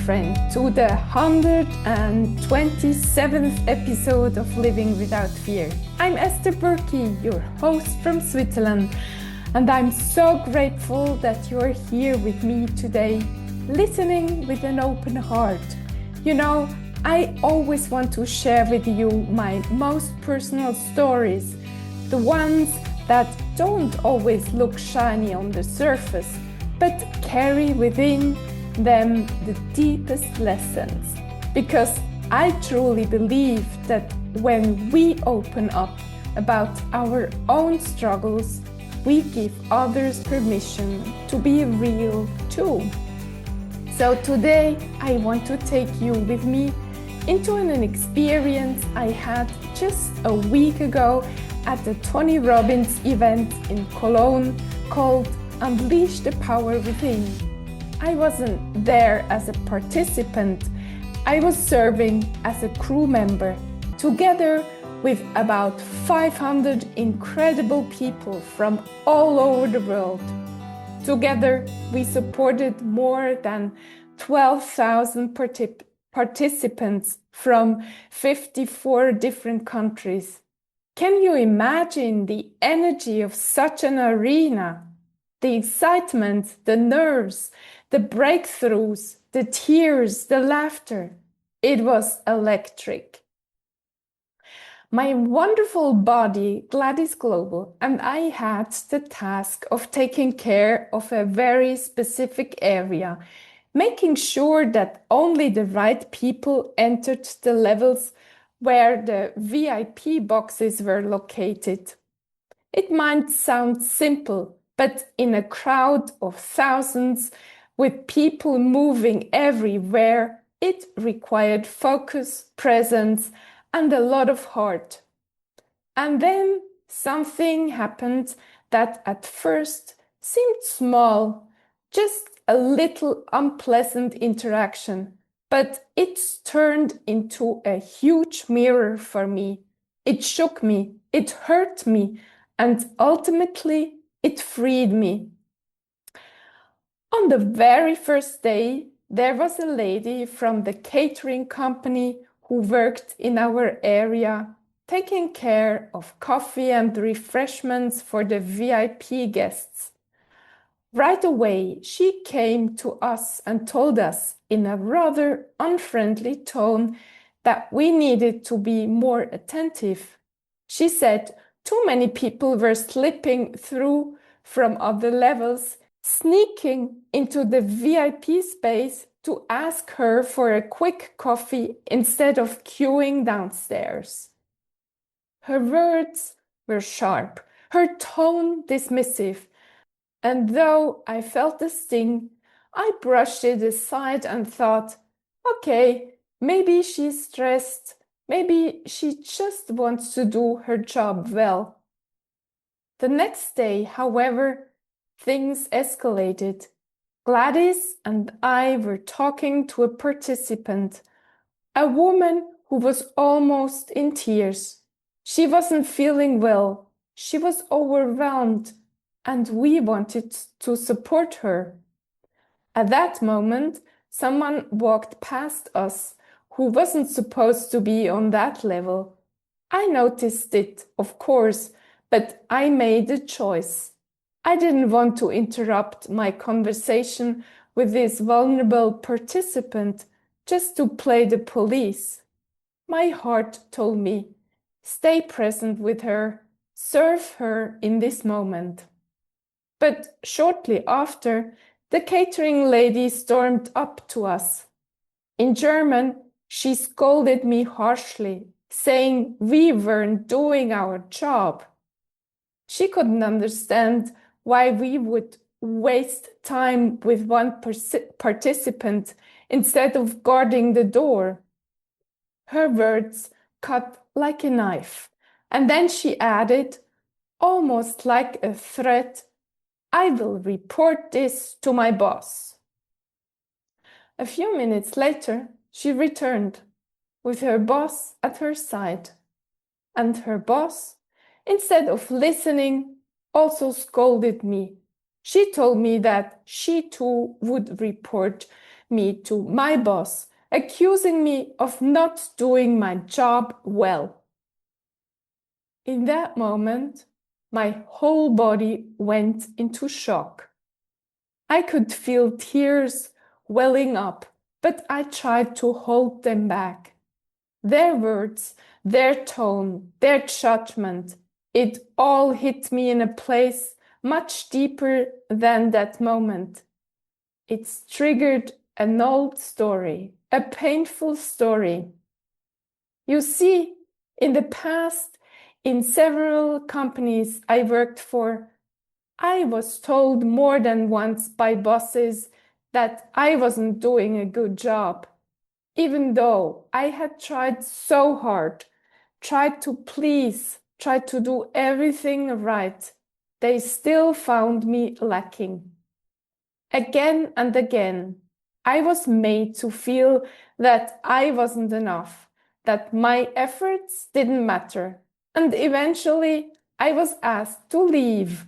friend, to the 127th episode of Living Without Fear. I'm Esther Buerki, your host from Switzerland, and I'm so grateful that you're here with me today, listening with an open heart. You know, I always want to share with you my most personal stories, the ones that don't always look shiny on the surface, but carry within them the deepest lessons. Because I truly believe that when we open up about our own struggles, we give others permission to be real too. So today I want to take you with me into an experience I had just a week ago at the Tony Robbins event in Cologne called Unleash the Power Within. I wasn't there as a participant, I was serving as a crew member, together with about 500 incredible people from all over the world. Together, we supported more than 12,000 participants from 54 different countries. Can you imagine the energy of such an arena? The excitement, the nerves, the breakthroughs, the tears, the laughter. It was electric. My wonderful body, Gladys Global, and I had the task of taking care of a very specific area, making sure that only the right people entered the levels where the VIP boxes were located. It might sound simple, but in a crowd of thousands with people moving everywhere, it required focus, presence, and a lot of heart. And then something happened that at first seemed small, just a little unpleasant interaction, but it turned into a huge mirror for me. It shook me, it hurt me, and ultimately it freed me. On the very first day, there was a lady from the catering company who worked in our area, taking care of coffee and refreshments for the VIP guests. Right away, she came to us and told us in a rather unfriendly tone that we needed to be more attentive. She said too many people were slipping through from other levels, sneaking into the VIP space to ask her for a quick coffee instead of queuing downstairs. Her words were sharp, her tone dismissive, and though I felt the sting, I brushed it aside and thought, okay, maybe she's stressed, maybe she just wants to do her job well. The next day, however, things escalated. Gladys and I were talking to a participant, a woman who was almost in tears. She wasn't feeling well. She was overwhelmed, and we wanted to support her. At that moment, someone walked past us who wasn't supposed to be on that level. I noticed it, of course, but I made a choice. I didn't want to interrupt my conversation with this vulnerable participant just to play the police. My heart told me, stay present with her, serve her in this moment. But shortly after, the catering lady stormed up to us. In German, she scolded me harshly, saying we weren't doing our job. She couldn't understand why we would waste time with one participant instead of guarding the door. Her words cut like a knife, and then she added, almost like a threat, I will report this to my boss. A few minutes later, she returned, with her boss at her side. And her boss, instead of listening, also scolded me. She told me that she too would report me to my boss, accusing me of not doing my job well. In that moment, my whole body went into shock. I could feel tears welling up, but I tried to hold them back. Their words, their tone, their judgment, it all hit me in a place much deeper than that moment. It's triggered an old story, a painful story. You see, in the past, in several companies I worked for, I was told more than once by bosses that I wasn't doing a good job, even though I had tried so hard, tried to please, tried to do everything right. They still found me lacking. Again and again, I was made to feel that I wasn't enough, that my efforts didn't matter, and eventually I was asked to leave.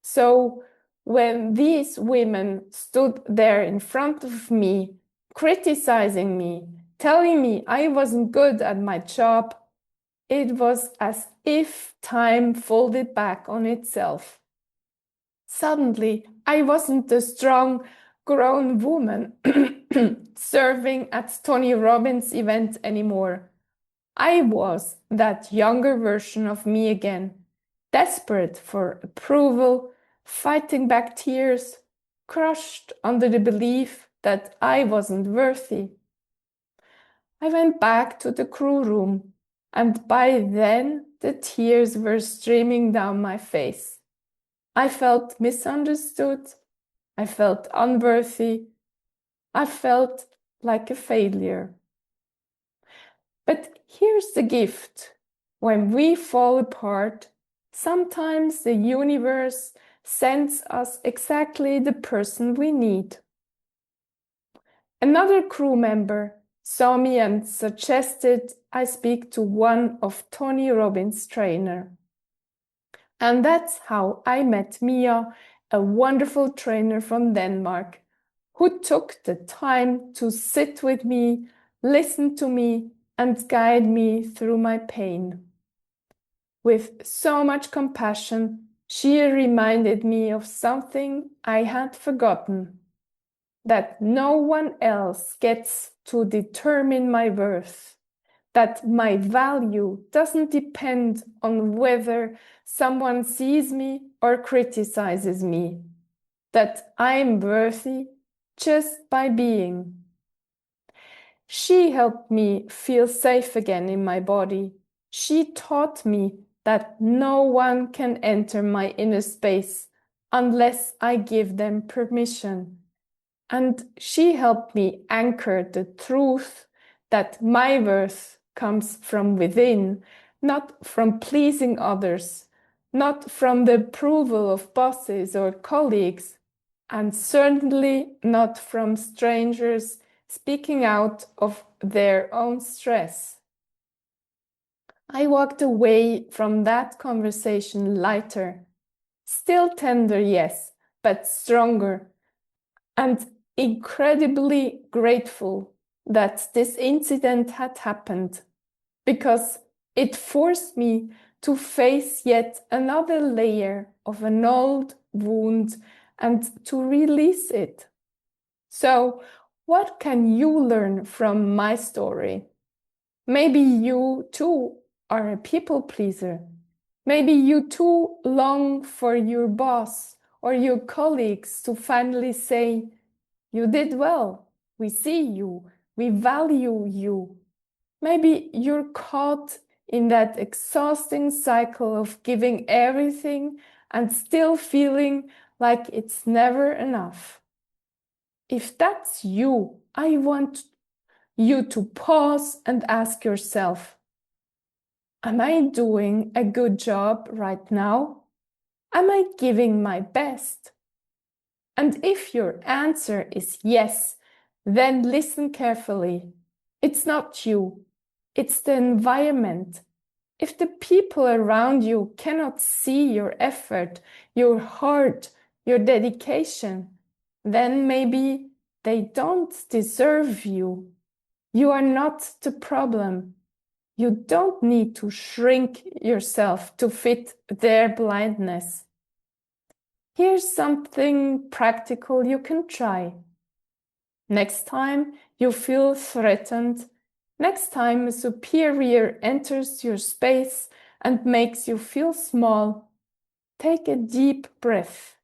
So when these women stood there in front of me, criticizing me, telling me I wasn't good at my job, it was as if time folded back on itself. Suddenly, I wasn't the strong, grown woman serving at Tony Robbins' event anymore. I was that younger version of me again, desperate for approval, fighting back tears, crushed under the belief that I wasn't worthy. I went back to the crew room, and by then the tears were streaming down my face. I felt misunderstood. I felt unworthy. I felt like a failure. But here's the gift. When we fall apart, sometimes the universe sends us exactly the person we need. Another crew member saw me and suggested I speak to one of Tony Robbins' trainers. And that's how I met Mia, a wonderful trainer from Denmark, who took the time to sit with me, listen to me, and guide me through my pain. With so much compassion, she reminded me of something I had forgotten, that no one else gets to determine my worth, that my value doesn't depend on whether someone sees me or criticizes me, that I'm worthy just by being. She helped me feel safe again in my body. She taught me that no one can enter my inner space unless I give them permission. And she helped me anchor the truth that my worth comes from within, not from pleasing others, not from the approval of bosses or colleagues, and certainly not from strangers speaking out of their own stress. I walked away from that conversation lighter, still tender, yes, but stronger, and incredibly grateful that this incident had happened, because it forced me to face yet another layer of an old wound and to release it. So, what can you learn from my story? Maybe you too are a people pleaser. Maybe you too long for your boss or your colleagues to finally say, "You did well. We see you. We value you." Maybe you're caught in that exhausting cycle of giving everything and still feeling like it's never enough. If that's you, I want you to pause and ask yourself, am I doing a good job right now? Am I giving my best? And if your answer is yes, then listen carefully. It's not you, it's the environment. If the people around you cannot see your effort, your heart, your dedication, then maybe They don't deserve you. You are not the problem. You don't need to shrink yourself to fit their blindness. Here's something practical you can try. Next time you feel threatened, next time a superior enters your space and makes you feel small, take a deep breath.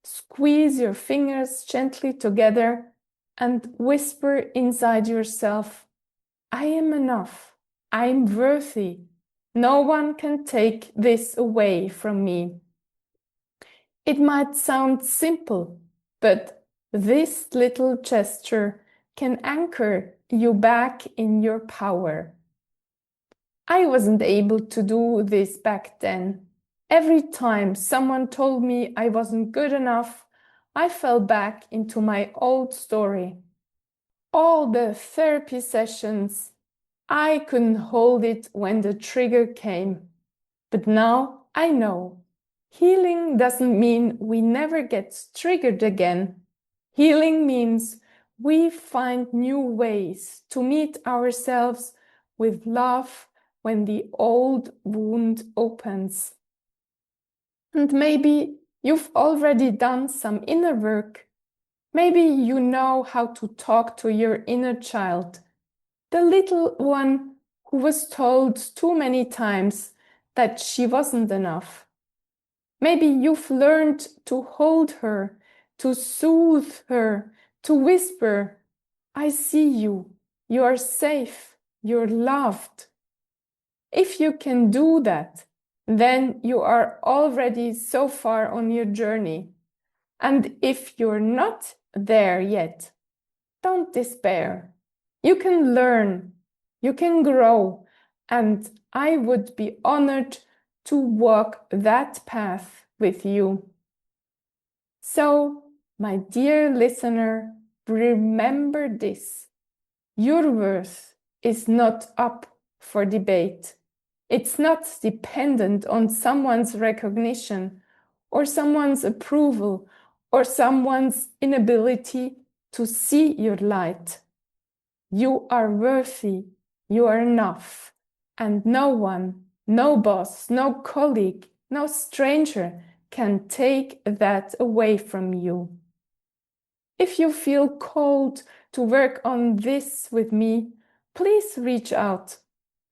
Squeeze your fingers gently together and whisper inside yourself, I am enough. I'm worthy. No one can take this away from me. It might sound simple, but this little gesture can anchor you back in your power. I wasn't able to do this back then. Every time someone told me I wasn't good enough, I fell back into my old story. All the therapy sessions, I couldn't hold it when the trigger came. But now I know. Healing doesn't mean we never get triggered again. Healing means we find new ways to meet ourselves with love when the old wound opens. And maybe you've already done some inner work. Maybe you know how to talk to your inner child, the little one who was told too many times that she wasn't enough. Maybe you've learned to hold her, to soothe her, to whisper, I see you, you are safe, you're loved. If you can do that, then you are already so far on your journey. And if you're not there yet, don't despair. You can learn, you can grow, and I would be honored to walk that path with you. So, my dear listener, remember this. Your worth is not up for debate. It's not dependent on someone's recognition or someone's approval or someone's inability to see your light. You are worthy, you are enough, and no one, no boss, no colleague, no stranger can take that away from you. If you feel called to work on this with me, please reach out.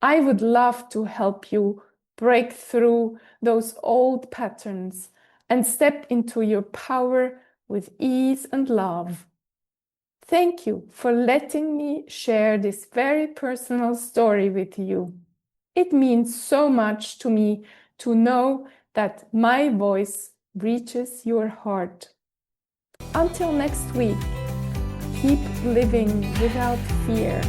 I would love to help you break through those old patterns and step into your power with ease and love. Thank you for letting me share this very personal story with you. It means so much to me to know that my voice reaches your heart. Until next week, keep living without fear.